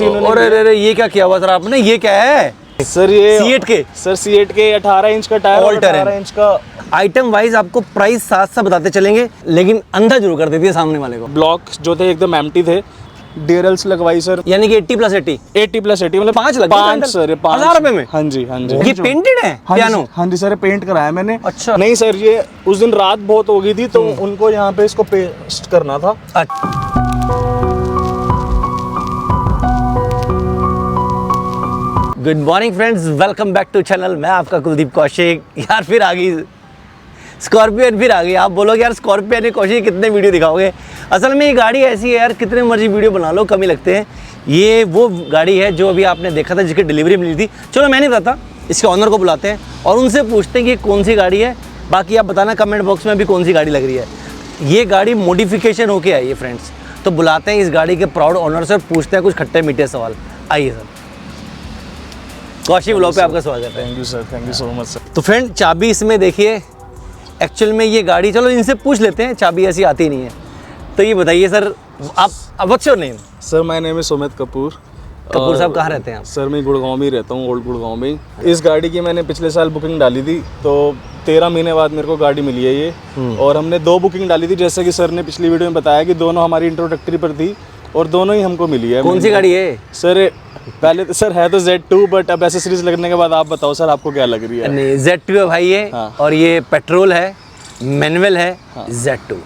और अरे ये क्या किया हुआ सर आपने, ये क्या है सर? ये सीएट के 18 इंच का टायर, 18 इंच का। आइटम वाइज आपको प्राइस साथ साथ बताते चलेंगे, लेकिन अंधा जरूर कर देती है सामने वाले को। ब्लॉक जो थे एकदम एम्प्टी थे, डीआरएल्स लगवाई सर, यानी कि 80+80 80+80 मतलब 5 लग पाँच सर, 1000 रुपए में। हाँ जी हाँ जी। ये पेंटेड है पियानो? हाँ जी सर, पेंट कराया मैंने। अच्छा। नहीं सर, ये उस दिन रात बहुत हो गई थी तो उनको यहाँ पे इसको पेस्ट करना था। Good morning friends, welcome back to channel. मैं आपका कुलदीप कौशिक। यार फिर आ गई स्कॉर्पियन, फिर आ गई। आप बोलोगे यार स्कॉर्पियन है कौशिक, कितने वीडियो दिखाओगे। असल में ये गाड़ी ऐसी है यार, कितने मर्जी वीडियो बना लो कम ही लगते हैं। ये वो गाड़ी है जो अभी आपने देखा था, जिसकी डिलीवरी मिली थी। चलो मैं नहीं बताता, इसके ऑनर को बुलाते हैं और उनसे पूछते हैं कि कौन सी गाड़ी है। बाकी आप बताना कमेंट बॉक्स में भी कौन सी गाड़ी लग रही है। ये गाड़ी मॉडिफिकेशन होके आई है फ्रेंड्स, तो बुलाते हैं इस गाड़ी के प्राउड ऑनर से, पूछते हैं कुछ खट्टे मीठे सवाल। आइए सर, कौशिक व्लॉग पे आपका स्वागत है। Thank you sir, thank you so much sir. तो फ्रेंड चाबी इसमें देखिए, एक्चुअल में ये गाड़ी, चलो इनसे पूछ लेते हैं, चाबी ऐसी आती नहीं है। तो ये बताइए सर, आप what's your name? Sir my name is Sumit Kapoor. Kapoor साहब कहाँ रहते हैं आप? सर मैं गुड़गांव में ही रहता हूँ, ओल्ड गुड़गांव में ही। इस गाड़ी की मैंने पिछले साल बुकिंग डाली थी, तो 13 महीने बाद मेरे को गाड़ी मिली है ये। और हमने 2 बुकिंग डाली थी, जैसे कि सर ने पिछली वीडियो में बताया कि दोनों हमारी इंट्रोडक्टरी पर थी और दोनों ही हमको मिली है। कौन सी गाड़ी है सर? पहले तो सर है तो Z2, बट अब एसेसरीज लगने के बाद आप बताओ सर आपको क्या लग रही है। नहीं, Z2 है भाई ये। हाँ। और ये पेट्रोल है, मैनुअल है। हाँ। Z2।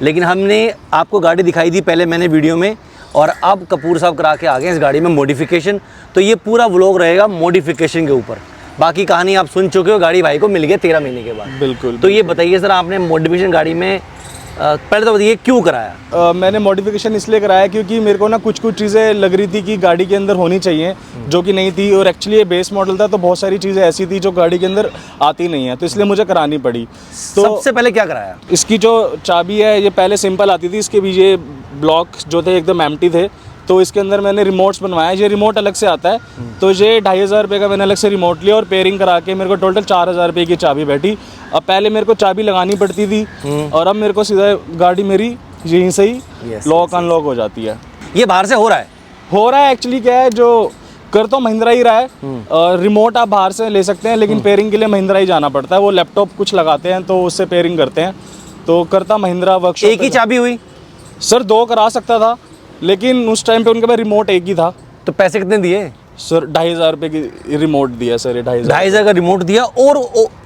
लेकिन हमने आपको गाड़ी दिखाई थी पहले मैंने वीडियो में, और अब कपूर साहब करा के आ गए इस गाड़ी में मॉडिफिकेशन। तो ये पूरा व्लॉग रहेगा मॉडिफिकेशन के ऊपर। बाकी कहानी आप सुन चुके हो, गाड़ी भाई को मिल गई 13 महीने के बाद। बिल्कुल। तो ये बताइए सर, आपने मॉडिफिकेशन गाड़ी में पहले तो बताइए क्यों कराया? मैंने मॉडिफिकेशन इसलिए कराया क्योंकि मेरे को ना कुछ चीज़ें लग रही थी कि गाड़ी के अंदर होनी चाहिए, जो कि नहीं थी। और एक्चुअली ये बेस मॉडल था, तो बहुत सारी चीज़ें ऐसी थी जो गाड़ी के अंदर आती नहीं है, तो इसलिए मुझे करानी पड़ी। तो सबसे पहले क्या कराया? इसकी जो चाबी है ये पहले सिंपल आती थी, इसके भी ये ब्लॉक जो थे एकदम एम्प्टी थे, तो इसके अंदर मैंने रिमोट्स बनवाया। ये रिमोट अलग से आता है, तो ये 2500 रुपये का मैंने अलग से रिमोट लिया और पेयरिंग करा के मेरे को टोटल 4000 रुपये की चाबी बैठी। अब पहले मेरे को चाबी लगानी पड़ती थी और अब मेरे को सीधा गाड़ी मेरी यहीं से ही लॉक अनलॉक हो जाती है। ये बाहर से हो रहा है एक्चुअली क्या है, जो कर तो महिंद्रा ही रहा है। रिमोट आप बाहर से ले सकते हैं, लेकिन पेयरिंग के लिए महिंद्रा ही जाना पड़ता है। वो लैपटॉप कुछ लगाते हैं तो उससे पेयरिंग करते हैं, तो करता महिंद्रा वर्कशॉप। एक ही चाबी हुई सर? 2 करा सकता था, लेकिन उस टाइम पे उनके पास रिमोट एक ही था। तो पैसे कितने दिए? सर 2500 रुपये की रिमोट दिया सर। 2500 का रिमोट दिया और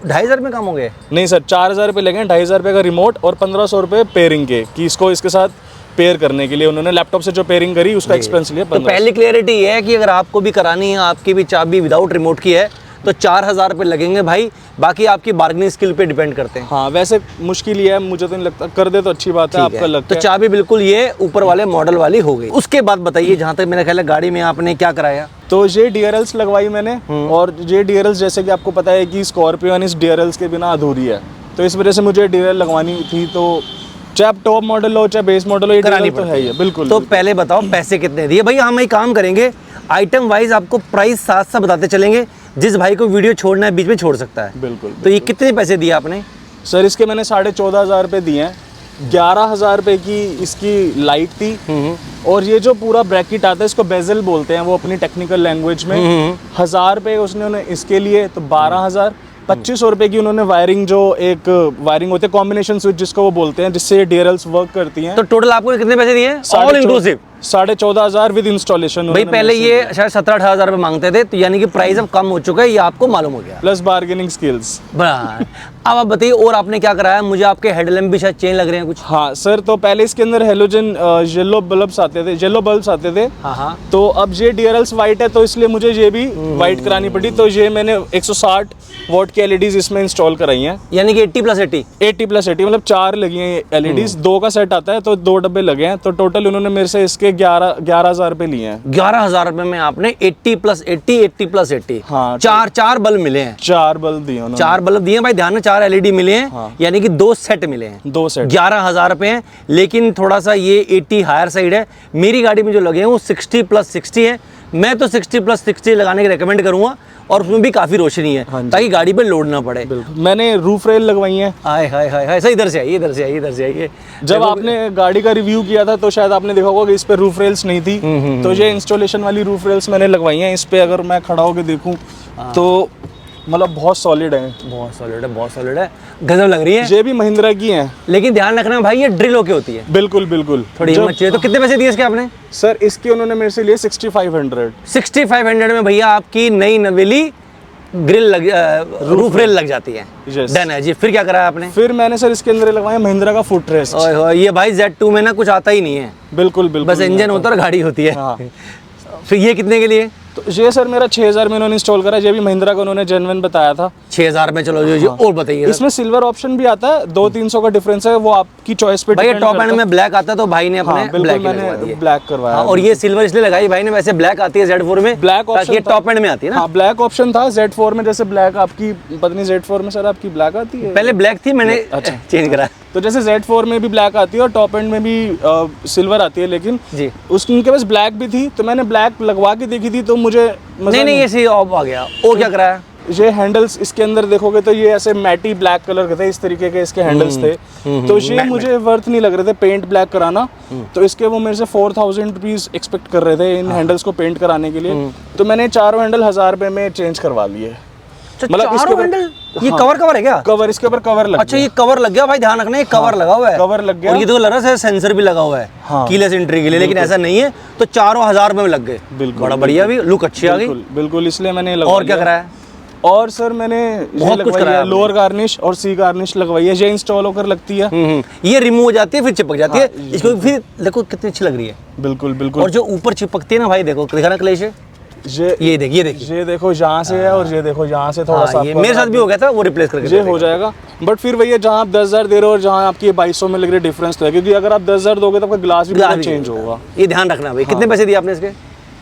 2500 में काम हो गए? नहीं सर, 4000 रुपये लगे। 2500 रुपये का रिमोट और 1500 रुपये पेयरिंग के, कि इसको इसके साथ पेयर करने के लिए उन्होंने लैपटॉप से जो पेयरिंग करी उसका एक्सपेंस लिया। तो पहली क्लियरिटी ये है कि अगर आपको भी करानी है, आपकी भी चाबी विदाउट रिमोट की है, तो 4000 रुपये लगेंगे भाई। बाकी आपकी बार्गेनिंग स्किल पे डिपेंड करते हैं। हाँ, वैसे मुश्किल ही है, मुझे तो नहीं लगता। कर दे तो अच्छी बात है, आपका लगता है। तो चाबी बिल्कुल ये ऊपर वाले मॉडल वाली हो गई। उसके बाद बताइए, जहाँ तक मेरा ख्याल है गाड़ी में आपने क्या कराया? तो ये डीआरएल्स लगवाई मैंने। और ये डीआरएल्स जैसे कि आपको पता है कि स्कॉर्पियन इस डीआरएल्स के बिना अधूरी है, तो इस वजह से मुझे डीआरएल लगवानी थी। तो चाहे आप टॉप मॉडल हो चाहे बेस मॉडल हो, ये करानी तो है ही। बिल्कुल। तो पहले बताओ पैसे कितने दिए? भाई हम एक काम करेंगे, आइटम वाइज आपको प्राइस साथ साथ बताते चलेंगे। जिस भाई को वीडियो छोड़ना है बीच में छोड़ सकता है। बिल्कुल। तो ये कितने पैसे दिए आपने? सर इसके मैंने 14,500 रुपये दिए हैं। 11,000 रुपये की इसकी लाइट थी। और ये जो पूरा ब्रैकेट आता है, इसको बेजल बोलते हैं वो अपनी टेक्निकल लैंग्वेज में। 1000 रुपये उसने इसके लिए, तो 12,000। 2500 रुपये की उन्होंने वायरिंग, जो एक वायरिंग होती है कॉम्बिनेशन स्विच जिसको वो बोलते हैं, जिससे डीआरएल्स वर्क करती हैं। तो टोटल आपको कितने पैसे दिए? All inclusive 14,500 with installation. भाई पहले ये शायद 17-18 रुपये मांगते थे, तो यानी कि प्राइस अब कम हो चुका है, ये आपको मालूम हो गया। Plus bargaining skills. अब आप बताइए और आपने क्या कराया? मुझे आपके हेडलैम्प भी शायद चेंज लग रहे हैं कुछ। हाँ सर, तो पहले इसके अंदर हेलोजन येलो बल्ब्स आते थे, येलो बल्ब्स आते थे। हाँ। तो अब ये डीआरएल्स वाइट है, तो इसलिए मुझे ये भी वाइट करानी पड़ी। तो ये मैंने 160 वॉट की एलईडीज इसमें इंस्टॉल कराई हैं। यानी कि 80+80 80+80 मतलब 4 लगी हैं एलईडीज। 2 का सेट आता है, तो 2 डब्बे लगे हैं। तो टोटल उन्होंने मेरे से इसके 11,000 रुपये लिए हैं। 11,000 रुपये में आपने 80+80 80+80 हाँ, चार बल्ब मिले हैं। 4 बल्ब दिए उन्होंने। 4 बल्ब दिए भाई, ध्यान में 4 एलईडी मिले हैं। हाँ। यानी कि 2 सेट मिले हैं। 2 सेट 11,000 रुपये हैं। लेकिन थोड़ा सा ये 80 हायर साइड है। मेरी गाड़ी में जो लगे हैं वो 60+60 है। मैं तो 60+60 लगाने की रेकमेंड करूंगा। और उसमें भी काफी रोशनी है, हाँ जी। ताकि गाड़ी पे लोड ना पड़े। बिल्कुल। मैंने रूफ रेल लगवाई है। हाय हाय हाय हाय, सही इधर से आइए, इधर से आइए, इधर से आइए। जब आपने गाड़ी का रिव्यू किया था तो शायद आपने देखा होगा कि इस पे रूफ रेल्स नहीं थी, तो ये इंस्टॉलेशन वाली रूफ रेल्स मैंने लगवाई हैं। इस पे अगर मैं खड़ा होकर देखूं तो मतलब बहुत सॉलिड है, बहुत सॉलिड है, बहुत सॉलिड है, गजब लग रही है। ये भी महिंद्रा की हैं। लेकिन ध्यान रखना भाई, ये ड्रिल होके होती है, बिल्कुल बिल्कुल। थोड़ी हिम्मत चाहिए। तो कितने पैसे दिए इसके आपने? सर इसके उन्होंने मेरे से लिए 6500। 6500 में भैया आपकी नई नवेली ग्रिल लग रूफ रेल लग जाती है। Yes। डन है जी। फिर क्या करा आपने? फिर मैंने सर इसके अंदर लगवाया महिंद्रा का फुट रेस्ट। ओए होए, ये भाई Z2 में ना कुछ आता ही नहीं है, बिल्कुल बिल्कुल। बस इंजन होता है और गाड़ी होती है। हाँ। फिर ये कितने के लिए? तो ये सर मेरा 6000 में उन्होंने इंस्टॉल करा, ये भी महिंद्रा का उन्होंने जेन्युइन बताया था। 6000 में। चलो जो और बताइए सर। इसमें सिल्वर ऑप्शन भी आता है, 200-300 का डिफरेंस है, वो आपकी चॉइस पे भैया depend टॉप एंड करता है। में ब्लैक आता है, तो भाई ने अपने हाँ, बिल्कुल ब्लैक मैंने ब्लैक करवाया। हाँ, और ये सिल्वर इसलिए लगाई भाई ने, वैसे ब्लैक आती है Z4 में, ब्लैक ताकि ऑप्शन ये टॉप एंड में आती है ना। हाँ, ब्लैक ऑप्शन था Z4 में, जैसे ब्लैक आपकी पत्नी Z4 में सर आपकी ब्लैक आती है। पहले ब्लैक थी, मैंने चेंज करा। तो जैसे Z4 में भी ब्लैक आती है और टॉप एंड में भी सिल्वर आती है, लेकिन जी। उनके पास ब्लैक भी थी, तो मैंने ब्लैक लगवा के देखी थी, तो मुझे मजा नहीं, ये सही ऑफ आ गया। और क्या कराया? ये हैंडल्स इसके अंदर देखोगे तो ये ऐसे मैटी ब्लैक कलर के थे, इस तरीके के इसके हैंडल्स थे। तो ये मुझे वर्थ नहीं लग रहे थे पेंट ब्लैक कराना, तो इसके वो मेरे से 4000 रुपीज एक्सपेक्ट कर रहे थे इन हैंडल्स को पेंट कराने के लिए। तो मैंने चारों हैंडल 1000 रुपए में चेंज करवा लिए। मतलब इसके हैंडल ये हाँ। कवर है क्या? कवर, इसके ऊपर कवर लग अच्छा, गया। ये कवर लग गया भाई, ध्यान रखना, ये कवर लगा हुआ है। कवर लग गया। और ये तो लग रहा है सेंसर भी लगा हुआ है हाँ। कीलेस एंट्री के लिए, लेकिन ऐसा नहीं है। तो चारों 1000 रुपए में लग गए। बिल्कुल, बड़ा बढ़िया, भी लुक अच्छी आ गई। बिल्कुल बिल्कुल, इसलिए मैंने और क्या कराया? और सर मैंने बहुत कुछ कराया आपने। लोअर गार्निश और सी गार्निश लगवाई है, ये इंस्टॉल होकर लगती है। ये रिमूव हो जाती है, फिर चिपक जाती है। इसको फिर देखो कितनी अच्छी लग रही है। बिल्कुल बिल्कुल। और जो ऊपर चिपकती है ना भाई, देखो दिखाना क्लेश है। ये देखिए, ये देखो यहाँ से है, और ये देखो यहाँ से थोड़ा सा ये मेरे साथ भी हो गया था, वो रिप्लेस करके ये हो जाएगा। बट फिर भैया जहाँ आप 10,000 दे रहे हो और जहाँ आपकी 2200 में लग रही है, डिफरेंस तो है, क्योंकि अगर आप 10,000 दोगे तो आपका ग्लास भी पूरा चेंज होगा। ये ध्यान रखना भाई। कितने पैसे दिए आपने इसके?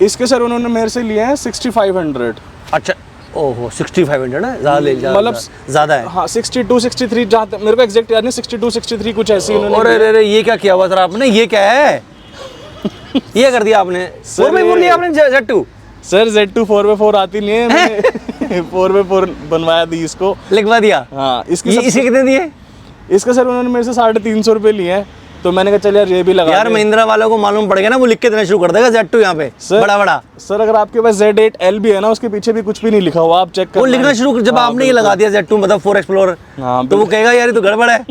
इसके सर उन्होंने मेरे से लिए हैं 6500। अच्छा, ओहो 6500 ना, ज्यादा ले मतलब ज्यादा है। हाँ 62 63 जहाँ तक मेरे को एग्जैक्ट याद नहीं, 62 63 कुछ ऐसी उन्होंने। और अरे ये क्या किया हुआ सर आपने? ये क्या है? ये कर दिया आपने? 4x4 लिया आपने Z2? सर Z2 4x4 आती नहीं है, मैंने 4x4 बनवाया थी इसको, लिखवा दिया। हाँ। इसके कितने दिए? इसका सर उन्होंने मेरे से 350 रुपए लिए हैं, तो मैंने कहा चल यार ये भी लगा यार दे। महिंद्रा वालों को मालूम पड़ गया ना, वो लिख के देना शुरू कर देगा Z2 यहाँ पे बड़ा बड़ा। सर अगर आपके पास Z8L भी है ना, उसके पीछे भी कुछ भी नहीं लिखा हुआ, आप चेक कर वो लिखना शुरू जब आपने ये लगा दिया Z2 मतलब 4 एक्सप्लोरर, हाँ, तो वो कहेगा यार ये तो गड़बड़ है।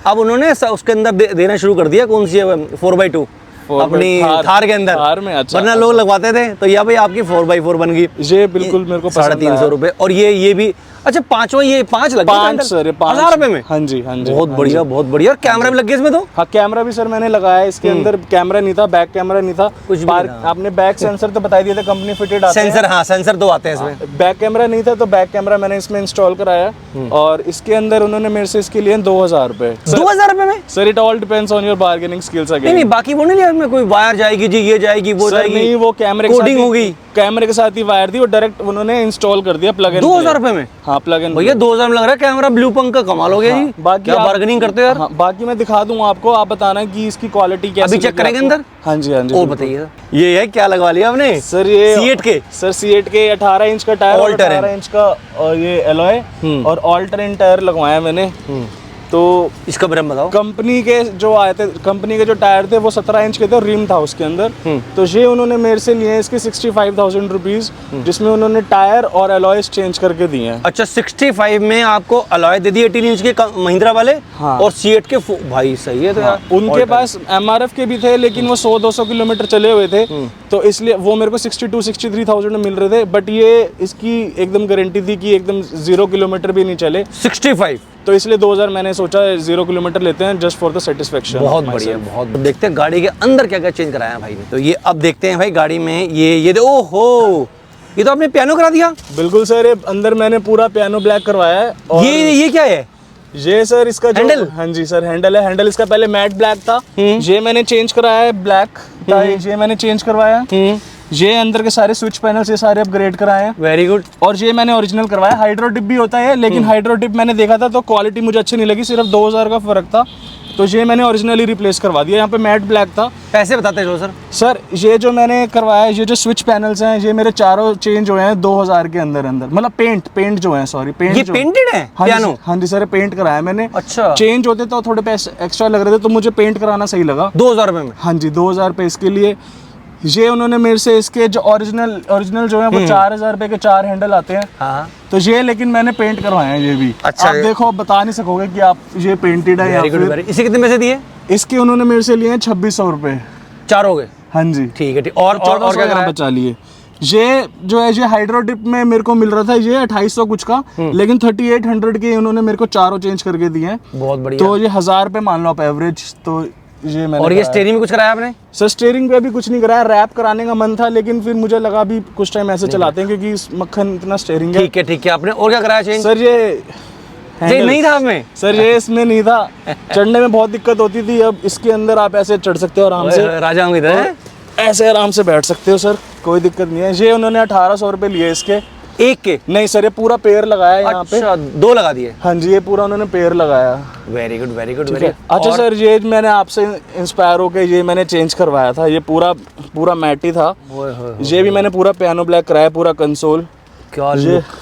अब उन्होंने उसके अंदर देना शुरू कर दिया, कौन सी है 4x2 अपनी थार के अंदर। थार में, अच्छा। वरना लोग लगवाते थे, तो यह भाई आपकी 4x4 बन गई। ये बिल्कुल मेरे को 350 रुपए। और ये भी अच्छा, पांचवा ये 5 लग गए 5 सर, 1000 रुपए में। हाँ जी हाँ जी, बहुत बढ़िया, बहुत बढ़िया। और कैमरा भी लग गया इसमें तो? हाँ, कैमरा भी सर मैंने लगाया। इसके अंदर कैमरा नहीं था, बैक कैमरा नहीं था, कुछ भी नहीं था। आपने बैक सेंसर तो बता दिया था, कंपनी फिटेड आता है। सेंसर, हाँ सेंसर 2 आते हैं इसमें। बैक कैमरा नहीं था, तो बैक कैमरा मैंने इसमें इंस्टॉल कराया, और इसके अंदर उन्होंने मेरे से इसके लिए 2000 रुपए। 2000 रुपए में? Sir it all depends on your bargaining skills again. नहीं, बाकी वो नहीं लिया इसमें? कोई वायर जाएगी जी, ये जाएगी, वो जाएगी? नहीं, वो कैमरे कोडिंग होगी, कैमरे के साथ ही वायर थी, वो डायरेक्ट उन्होंने इंस्टॉल कर दिया प्लग इन। 2000 रुपए में? हाँ, प्लग इन। भैया 2000 में लग रहा है कैमरा। ब्लू पंख का कमाल हो गया जी। बाकी क्या बार्गेनिंग करते हो यार? हाँ, बाकी मैं दिखा दूंगा आपको, आप बताना कि इसकी क्वालिटी कैसी। अभी चेक करेंगे अंदर? हाँ जी हाँ जी। और बताइए ये है क्या लगवा लिया आपने? सर ये C8 के? सर C8 के 18 इंच का टायर, All terrain। 18 इंच का और ये एलॉय और ऑल टेरेन टायर लगवाया मैंने। तो इसका ब्रांड बताओ। कंपनी के जो आए थे, कंपनी के जो टायर थे वो 17 इंच के थे और रिम था उसके अंदर। तो ये उन्होंने मेरे से लिए इसके 65,000 रुपीज, जिसमें उन्होंने टायर और अलॉयस चेंज करके दिए हैं। अच्छा, 65 में आपको अलॉय दे दी 18 इंच के महिंद्रा वाले। हाँ। और C8 के भाई सही है तो यार। उनके पास MRF के भी थे, लेकिन वो 100-200 किलोमीटर चले हुए थे, तो इसलिए वो मेरे को 62-63,000 में मिल रहे थे। बट ये इसकी एकदम गारंटी थी कि एकदम 0 किलोमीटर भी नहीं चले। 65, तो इसलिए 2000 मैंने सोचा 0 किलोमीटर लेते हैं जस्ट फॉर द सेटिस्फेक्शन। बहुत बढ़िया, बहुत। देखते हैं गाड़ी के अंदर क्या क्या चेंज कराया है भाई ने। तो ये अब देखते हैं भाई गाड़ी में ये ओहो, ये तो आपने पियानो करा दिया। बिल्कुल सर, ये अंदर मैंने पूरा पियानो ब्लैक करवाया है। और ये क्या है? ये सर इसका हैंडल? हाँ जी सर, हैंडल है। हैंडल इसका पहले मैट ब्लैक था, ये मैंने चेंज कराया है, ब्लैक था ये मैंने चेंज करवाया। ये अंदर के सारे स्विच पैनल से सारे अपग्रेड कराए हैं। Very good. और ये मैंने ओरिजिनल करवाया। हाइड्रो टिप भी होता है, लेकिन हाइड्रो टिप मैंने देखा था तो क्वालिटी मुझे अच्छी नहीं लगी, सिर्फ 2000 का फर्क था। तो ये मैंने ओरिजिनली रिप्लेस करवा दिया। यहाँ पे मैट ब्लैक था। पैसे बताते चलो सर। सर ये जो मैंने करवाया, ये जो स्विच पैनल्स हैं, ये मेरे चारों चेंज हुए हैं 2000 के अंदर अंदर, मतलब पेंट जो है, सॉरी पेंट। ये पेंटेड है पियानो? हाँ जी सर, पेंट कराया मैंने। अच्छा। चेंज होते तो थोड़े पैसे एक्स्ट्रा लग रहे थे, तो मुझे पेंट कराना सही लगा। 2000 रुपये में? हाँ जी, 2000 रुपये इसके लिए। ये उन्होंने मेरे से इसके जो ओरिजिनल जो है वो 4000 रुपये के 4 हैंडल आते हैं। हाँ। तो ये लेकिन मैंने पेंट करवाए हैं ये भी। अच्छा। आप देखो, आप बता नहीं सकोगे कि आप ये पेंटेड है या फिर। इसे कितने पैसे दिए? इसके उन्होंने मेरे से लिए हैं 2600 रुपये। 4 हो गए? हाँ जी। ठीक है, ठीक। और क्या यहाँ बचा लिए। ये जो है, ये हाइड्रो डिप में मेरे को मिल रहा था ये 2800 कुछ का, लेकिन 3800 के उन्होंने मेरे को चारों चेंज करके दिए हैं। बहुत बढ़िया। तो ये 1000 रुपये मान लो आप एवरेज। तो ये मैंने। और ये स्टीयरिंग में कुछ कराया आपने? सर स्टीयरिंग पे अभी कुछ नहीं कराया, रैप कराने का मन था, लेकिन फिर मुझे लगा अभी कुछ टाइम ऐसे चलाते हैं क्योंकि इस मक्खन इतना स्टीयरिंग है। ठीक है, ठीक है। आपने और क्या कराया चेंज? सर ये नहीं था में? सर ये इसमें नहीं था, चढ़ने में बहुत दिक्कत होती थी। अब इसके अंदर आप ऐसे चढ़ सकते हो आराम से, राजा की तरह ऐसे आराम से बैठ सकते हो सर, कोई दिक्कत नहीं है। ये उन्होंने 1800 रुपये लिए इसके। एक के? नहीं सर, ये पूरा पेयर लगाया यहाँ पे। अच्छा, 2 लगा दिए? हाँ जी, ये पूरा उन्होंने पेयर लगाया। Very good, very good, very. अच्छा सर, ये मैंने आपसे इंस्पायर होकर ये मैंने चेंज करवाया था। ये पूरा मैट ही था। ये भी मैंने पूरा पियानो ब्लैक कराया, पूरा कंसोल। क्या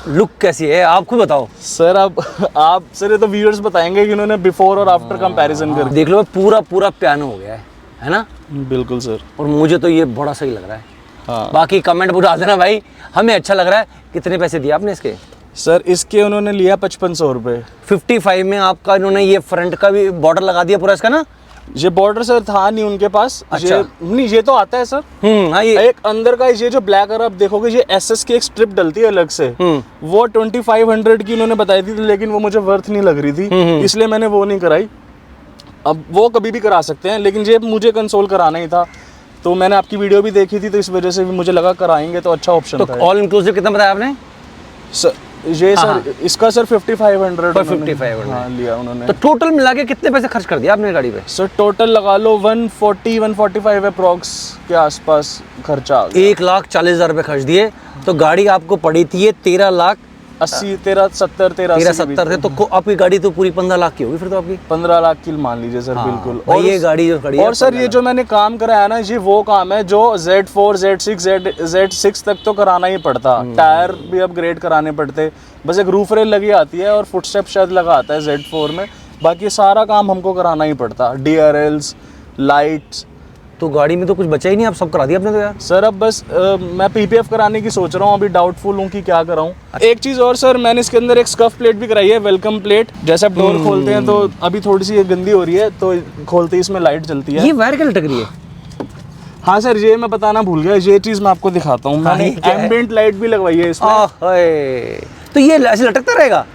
लुक कैसी है, आप खुद बताओ सर। अब आप सर, ये तो व्यूअर्स बताएंगे कि उन्होंने बिफोर और आफ्टर कंपैरिजन कर। देख लो, पूरा पियानो हो गया है ना? बिल्कुल सर। और मुझे तो ये बड़ा सही लग रहा है। हाँ। बाकी कमेंट पूरा देना भाई, हमें अच्छा लग रहा है। कितने पैसे दिए आपने इसके? सर इसके उन्होंने लिया 5500 रुपये। 55 में आपका इन्होंने ये फ्रंट का भी बॉर्डर लगा दिया पूरा इसका ना? ये बॉर्डर सर था नहीं उनके पास। अच्छा। नहीं, ये तो आता है सर। हाँ। ये एक अंदर का ये जो ब्लैक, अगर आप देखोगे ये एसएस की एक स्ट्रिप डलती है अलग से, वो 2500 की उन्होंने बताई थी, लेकिन वो मुझे वर्थ नहीं लग रही थी, इसलिए मैंने वो नहीं कराई। अब वो कभी भी करा सकते हैं, लेकिन ये मुझे कंसोल कराना ही था। तो मैंने आपकी वीडियो भी देखी थी, तो इस वजह से भी मुझे लगा कराएंगे तो अच्छा ऑप्शन था। ऑल इंक्लूसिव कितना बताया आपने? सर ये सर इसका सर 5500 5500 लिया उन्होंने। तो टोटल मिला के कितने पैसे खर्च कर दिया आपने गाड़ी पे? सर टोटल लगा लो 145 अप्रॉक्स के आसपास खर्चा आ गया। 1,40,000 रुपये खर्च दिए। तो गाड़ी आपको पड़ी थी ये 13,70,000 थे। तो आपकी गाड़ी तो पूरी 15 लाख की होगी फिर तो आपकी? 15 लाख की मान लीजिए सर। बिल्कुल। और ये गाड़ी जो खड़ी है, और सर ये जो मैंने काम कराया ना, ये वो काम है जो Z4 Z6 तक तो कराना ही पड़ता। टायर भी अपग्रेड कराने पड़ते, बस एक रूफ रेल लगी आती है और फुटस्टेप शायद लगा आता है Z4 में, बाकी सारा काम हमको कराना ही पड़ता। DRLs, lights. तो गाड़ी में तो कुछ बचा ही नहीं, आप सब करा दिया आपने तो यार। सर अब बस मैं PPF कराने की सोच रहा हूँ, अभी डाउटफुल हूँ कि क्या कराऊँ। एक चीज़ और सर, मैंने इसके अंदर एक स्कफ प्लेट भी कराई है, वेलकम प्लेट। जैसे आप डोर खोलते हैं तो अभी थोड़ी सी ये गंदी हो रही है, तो खोलते ही इसमें लाइट जलती है। ये वायर क्या लटक रही है? हाँ सर, ये मैं बताना भूल गया, ये चीज़ मैं आपको दिखाता हूँ। मैंने एम्बिएंट लाइट भी लगवाई है इसमें। तो ये ऐसे लटकता रहेगा?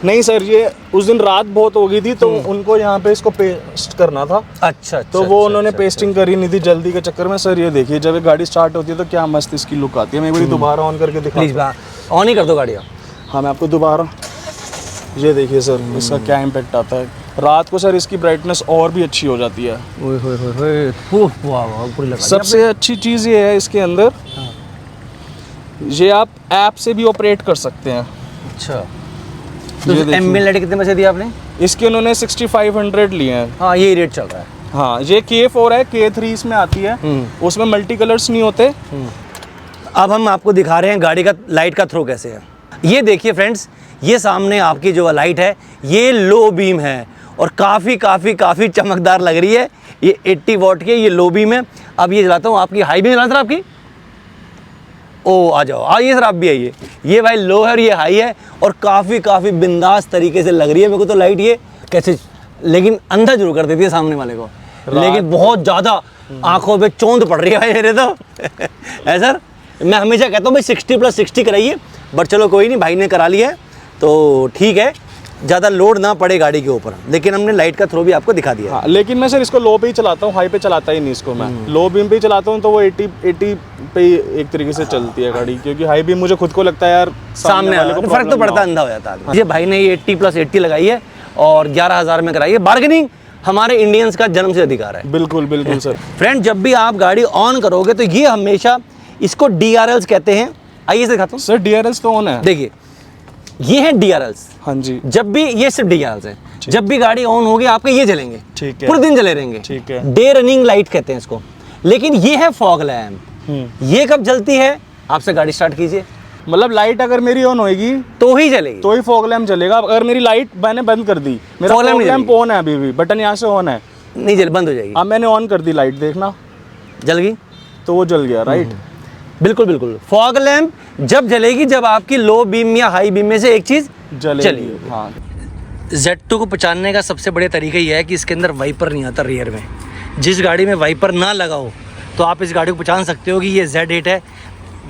नहीं सर, ये उस दिन रात बहुत हो गई थी, तो उनको यहाँ पे इसको पेस्ट करना था। अच्छा। तो वो उन्होंने पेस्टिंग करी नहीं थी जल्दी के चक्कर में। सर ये देखिए, जब ये गाड़ी स्टार्ट होती है तो क्या मस्त इसकी लुक आती है। मैं एक बार दोबारा ऑन करके दिखा। प्लीज ऑन ही कर दो गाड़ी। हाँ मैं आपको दोबारा, ये देखिए सर इसका क्या इम्पैक्ट आता है। रात को सर इसकी ब्राइटनेस और भी अच्छी हो जाती है। सबसे अच्छी चीज़ ये है इसके अंदर, ये आप ऐप से भी ऑपरेट कर सकते हैं। अच्छा। तो एम्बिएंट लाइट कितने पैसे दिए आपने? इसके उन्होंने 6500 लिए हैं। हाँ, ये रेट चल रहा है। हाँ, ये K4 है, K3 इसमें आती है, उसमें मल्टी कलर्स नहीं होते। अब हम आपको दिखा रहे हैं गाड़ी का लाइट का थ्रो कैसे है। ये देखिए फ्रेंड्स, ये सामने आपकी जो लाइट है ये लो बीम है और काफ़ी चमकदार लग रही है। ये 80 वॉट की, ये लो बीम है। अब ये जलाता हूँ, आपकी हाई बीम जलाता है आपकी। ओ आ जाओ, आइए सर आप भी आइए। ये भाई लो है और ये हाई है और काफ़ी बिंदास तरीके से लग रही है मेरे को तो लाइट ये कैसे, लेकिन अंधा जरूर कर देती है सामने वाले को, लेकिन बहुत ज़्यादा आंखों पे चौंध पड़ रही है भाई मेरे तो। है सर, मैं हमेशा कहता हूँ भाई 60+60 कराइए, बट चलो कोई नहीं, भाई ने करा लिया है तो ठीक है, ज़्यादा लोड ना पड़े गाड़ी के ऊपर। लेकिन हमने लाइट का थ्रो भी आपको दिखा दिया। हाँ, लेकिन मैं सर इसको लो पे ही चलाता हूँ, हाई पे चलाता ही नहीं इसको मैं। लो बीम पे ही चलाता हूँ तो वो 80 पे ही एक तरीके से चलती है गाड़ी, क्योंकि हाई बीम मुझे खुद को लगता है यार सामने वाले को फर्क तो पड़ता, अंधा हो जाता है। ये भाई ने ये 80+80 लगाई है और 11,000 में कराई है। बार्गेनिंग हमारे इंडियंस का जन्म से अधिकार है। बिल्कुल बिल्कुल सर। फ्रेंड, जब भी आप गाड़ी ऑन करोगे तो ये हमेशा, इसको DRLs कहते हैं। आइए से दिखाता हूँ सर। DRLs तो ऑन है, देखिए ये है DRLs। हाँ जी। जब भी ये सिर्फ DRLs है, जब भी गाड़ी ऑन होगी आपके ये जलेंगे, ठीक है। पूरे दिन जले रहेंगे, ठीक है। डे रनिंग लाइट कहते हैं इसको। लेकिन ये है फॉग लैम्प, ये कब जलती है, आपसे गाड़ी स्टार्ट कीजिए, मतलब लाइट अगर मेरी ऑन होएगी तो ही जलेगी, तो ही फॉग लैम्प जलेगा। अगर मेरी लाइट मैंने बंद कर दी, मेरा Fog lamp फॉग नहीं लैम्प ऑन है, अभी भी बटन यहाँ से ऑन है, नहीं जल, बंद हो जाएगी। अब मैंने ऑन कर दी लाइट, देखना जल गई, तो वो जल गया, राइट। बिल्कुल बिल्कुल। फॉग लैम्प जब जलेगी जब आपकी लो बीम या हाई बीम में से एक चीज जलेगी, हाँ। Z2 को पहचानने का सबसे बढ़िया तरीका यह है कि इसके अंदर वाइपर नहीं आता रियर में। जिस गाड़ी में वाइपर ना लगा हो तो आप इस गाड़ी को पहचान सकते हो कि ये Z8 है,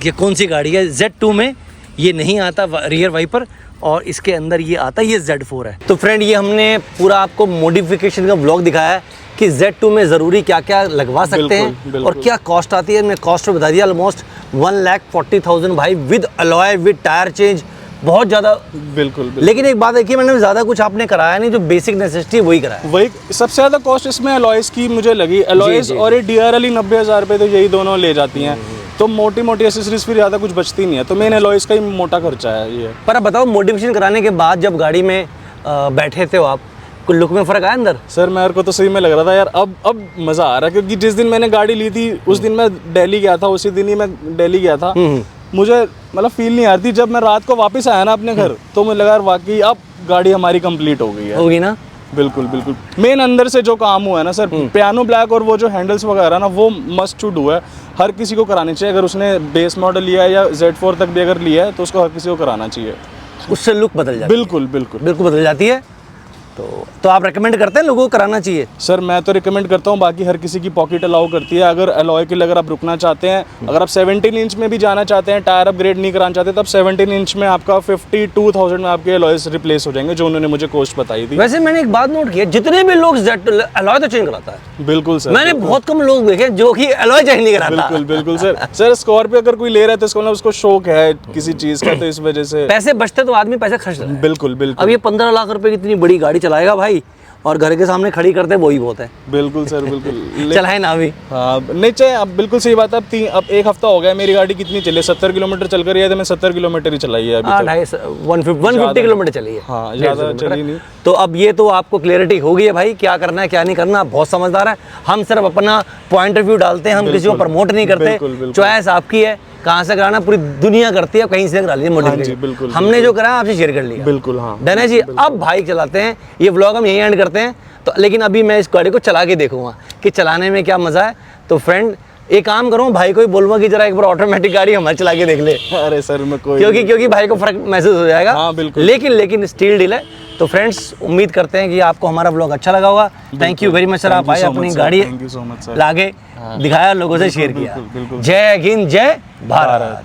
ये कौन सी गाड़ी है। Z2 में ये नहीं आता रियर वाइपर, और इसके अंदर ये आता है, ये Z4 है। तो फ्रेंड, ये हमने पूरा आपको मॉडिफिकेशन का व्लॉग दिखाया है कि Z2 में ज़रूरी क्या क्या लगवा सकते हैं और क्या कॉस्ट आती है। मैं कॉस्ट बता दिया, ऑलमोस्ट 1,40,000 भाई, with alloy, with tyre change, बहुत ज़्यादा। बिल्कुल। लेकिन एक बात देखिए, मैंने ज़्यादा कुछ आपने कराया नहीं, जो बेसिक नेसेसिटी वही कराया। वही सबसे ज़्यादा कॉस्ट इसमें अलॉयज़ की मुझे लगी, अलॉयज़ और ये DRL ही 90,000 रुपये, तो यही दोनों ले जाती हैं। तो मोटी मोटी एसेसरीज फिर ज़्यादा कुछ बचती नहीं है, तो मेन अलॉयज़ का ही मोटा खर्चा है ये। पर अब बताओ, मॉडिफिकेशन कराने के बाद जब गाड़ी में बैठे थे हो आप, कुछ लुक में फ़र्क आया अंदर? सर मेरे को तो सही में लग रहा था यार, अब मज़ा आ रहा है, क्योंकि जिस दिन मैंने गाड़ी ली थी उस दिन मैं दिल्ली गया था, उसी दिन ही मैं दिल्ली गया था। मुझे मतलब फील नहीं आ रही थी। जब मैं रात को वापस आया ना अपने घर, तो मुझे लगा यार वाकई अब गाड़ी हमारी कंप्लीट हो गई है। होगी ना? बिल्कुल बिल्कुल। मेन अंदर से जो काम हुआ है ना सर, पियानो ब्लैक और वो जो हैंडल्स वगैरह ना, वो मस्ट टू डू है, हर किसी को करानी चाहिए। अगर उसने बेस मॉडल लिया है या Z4 तक भी अगर लिया है तो उसको हर किसी को कराना चाहिए, उससे लुक बदल जाती है। बिल्कुल बिल्कुल बिल्कुल बदल जाती है। तो आप रेकमेंड करते हैं लोगों को कराना चाहिए? सर मैं तो रिकमेंड करता हूँ, बाकी हर किसी की पॉकेट अलाउ करती है। अगर अलॉय के लिए अगर आप रुकना चाहते हैं, अगर आप 17 इंच में भी जाना चाहते हैं, टायर अपग्रेड नहीं कराना चाहते, तब 17 इंच में आपका 52,000 में आपके अलॉयज रिप्लेस हो जाएंगे, जो उन्होंने मुझे कॉस्ट बताई थी। वैसे मैंने एक बात नोट किया, जितने भी लोग अलॉय तो चेंज कराता है। बिल्कुल सर, मैंने बहुत कम लोग देखे जो कि अलॉय चेंज नहीं कराता। बिल्कुल बिल्कुल सर। सर स्कॉर्पियो अगर कोई ले रहा है तो इसको मतलब उसको शौक है किसी चीज़ का, तो इस वजह से पैसे बचते तो आदमी पैसे खर्च रहा है। बिल्कुल बिल्कुल। अब ये 15 लाख रुपए की इतनी बड़ी गाड़ी चलाएगा भाई, और घर के सामने खड़ी करते वही बहुत है। बिल्कुल सर बिल्कुल। चलाए ना भी। हाँ नहीं चाहिए, अब बिल्कुल सही बात है। अब एक हफ्ता हो गया मेरी गाड़ी कितनी चली है, 70 किलोमीटर चल कर रही है, तो मैं 70 किलोमीटर ही चलाई है अभी तक। 150 किलोमीटर चली है। हाँ ज़्यादा चली नहीं। तो अब ये तो आपको क्लियरिटी हो गई है भाई, क्या करना है क्या नहीं करना। आप बहुत समझदार है। हम सिर्फ अपना पॉइंट ऑफ व्यू डालते हैं, हम किसी को प्रमोट नहीं करते। चॉइस आपकी है, कहाँ से कराना पूरी दुनिया करती है, कहीं से करा लीजिए मॉडिफिकेशन। हमने जो करा आपसे शेयर कर लिया। बिल्कुल हाँ डन है जी। अब भाई चलाते हैं, ये व्लॉग हम यहीं एंड करते हैं। तो लेकिन अभी मैं इस गाड़ी को चला के देखूंगा कि चलाने में क्या मज़ा है। तो फ्रेंड एक काम करूँ, भाई को ही बोलूँगा कि जरा एक बार ऑटोमेटिक गाड़ी हमारी चला के देख ले। अरे सर मैं कोई क्योंकि भाई को फर्क महसूस हो जाएगा। हाँ बिल्कुल। लेकिन स्टील डील है। तो फ्रेंड्स उम्मीद करते हैं कि आपको हमारा व्लॉग अच्छा लगा होगा। Thank you very much sir, आप आए अपनी गाड़ी लाके दिखाया, लोगों से शेयर किया। जय हिंद, जय भारत।